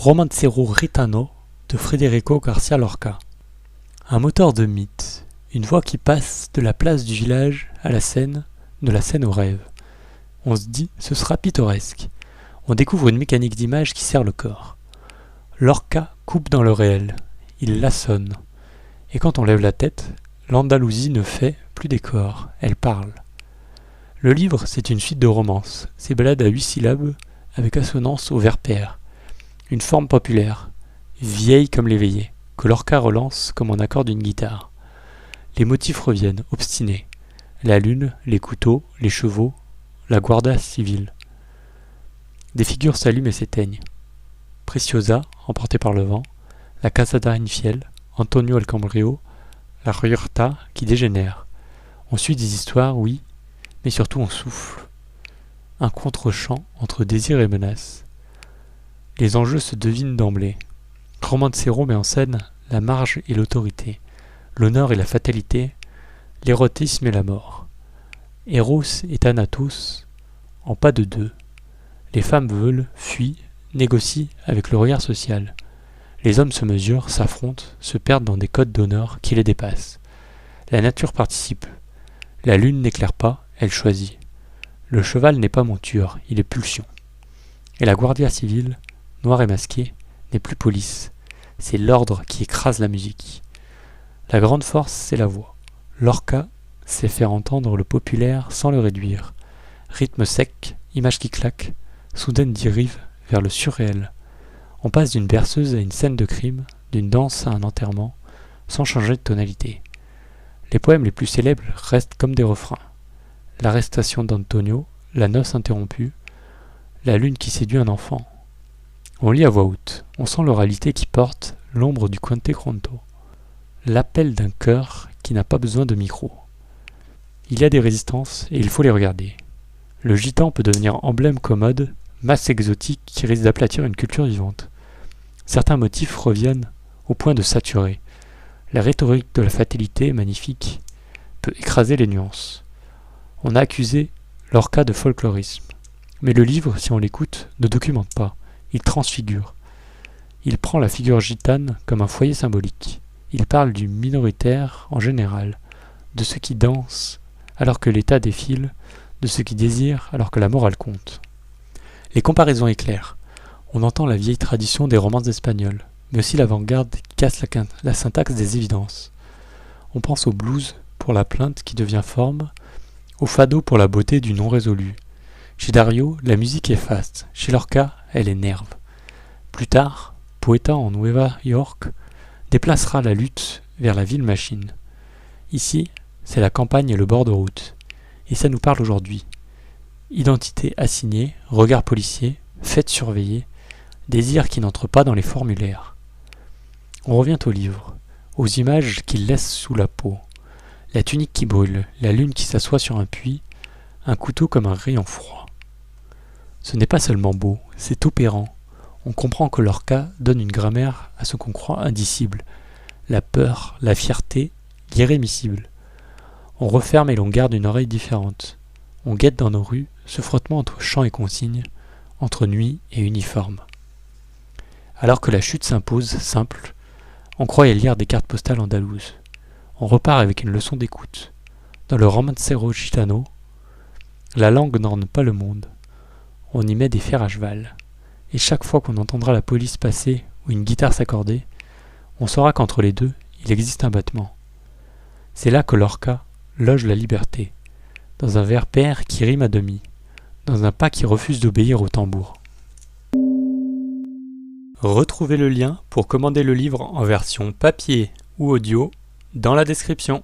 Romancero Gitano de Federico García Lorca. Un moteur de mythe, une voix qui passe de la place du village à la scène, de la scène au rêve. On se dit, ce sera pittoresque. On découvre une mécanique d'image qui sert le corps. Lorca coupe dans le réel, il laçonne. Et quand on lève la tête, l'Andalousie ne fait plus décor, elle parle. Le livre, c'est une suite de romances, ces ballades à 8 syllabes avec assonance au vers pair. Une forme populaire, vieille comme l'éveillé, que Lorca relance comme on accorde une guitare. Les motifs reviennent, obstinés. La lune, les couteaux, les chevaux, la guarda civile. Des figures s'allument et s'éteignent. Preciosa, emportée par le vent, la Casada Infiel, Antonio el Cambrio, la Rioja qui dégénère. On suit des histoires, oui, mais surtout on souffle. Un contre-champ entre désir et menace. Les enjeux se devinent d'emblée. Romancero met en scène la marge et l'autorité, l'honneur et la fatalité, l'érotisme et la mort. Eros et Thanatos, en pas de deux. Les femmes veulent, fuient, négocient avec le regard social. Les hommes se mesurent, s'affrontent, se perdent dans des codes d'honneur qui les dépassent. La nature participe. La lune n'éclaire pas, elle choisit. Le cheval n'est pas monture, il est pulsion. Et la guardia civile, noire et masquée, n'est plus police. C'est l'ordre qui écrase la musique. La grande force, c'est la voix. Lorca sait faire entendre le populaire sans le réduire. Rythme sec, image qui claque, soudaine dérive vers le surréel. On passe d'une berceuse à une scène de crime, d'une danse à un enterrement, sans changer de tonalité. Les poèmes les plus célèbres restent comme des refrains. L'arrestation d'Antonio, la noce interrompue, la lune qui séduit un enfant. On lit à voix haute, on sent l'oralité qui porte l'ombre du Quante Cronto. L'appel d'un cœur qui n'a pas besoin de micro. Il y a des résistances et il faut les regarder. Le gitan peut devenir emblème commode, masse exotique qui risque d'aplatir une culture vivante. Certains motifs reviennent au point de saturer. La rhétorique de la fatalité, magnifique, peut écraser les nuances. On a accusé Lorca de folklorisme. Mais le livre, si on l'écoute, ne documente pas. Il transfigure. Il prend la figure gitane comme un foyer symbolique. Il parle du minoritaire en général, de ceux qui dansent alors que l'État défile, de ceux qui désirent alors que la morale compte. Les comparaisons éclairent. On entend la vieille tradition des romances espagnoles, mais aussi l'avant-garde qui casse la syntaxe des évidences. On pense au blues pour la plainte qui devient forme, au fado pour la beauté du non résolu. Chez Dario, la musique est faste, chez Lorca, elle énerve. Plus tard, Poeta en Nueva York déplacera la lutte vers la ville-machine. Ici, c'est la campagne et le bord de route. Et ça nous parle aujourd'hui. Identité assignée, regard policier, fête surveillée, désir qui n'entre pas dans les formulaires. On revient au livre, aux images qu'il laisse sous la peau. La tunique qui brûle, la lune qui s'assoit sur un puits, un couteau comme un rayon froid. Ce n'est pas seulement beau, c'est opérant. On comprend que Lorca donne une grammaire à ce qu'on croit indicible. La peur, la fierté, l'irrémissible. On referme et l'on garde une oreille différente. On guette dans nos rues ce frottement entre chant et consigne, entre nuit et uniforme. Alors que la chute s'impose, simple, on croit y lire des cartes postales andalouses. On repart avec une leçon d'écoute. Dans le Romancero Gitano, la langue n'orne pas le monde. On y met des fers à cheval. Et chaque fois qu'on entendra la police passer ou une guitare s'accorder, on saura qu'entre les deux, il existe un battement. C'est là que Lorca loge la liberté, dans un vers pair qui rime à demi, dans un pas qui refuse d'obéir au tambour. Retrouvez le lien pour commander le livre en version papier ou audio dans la description.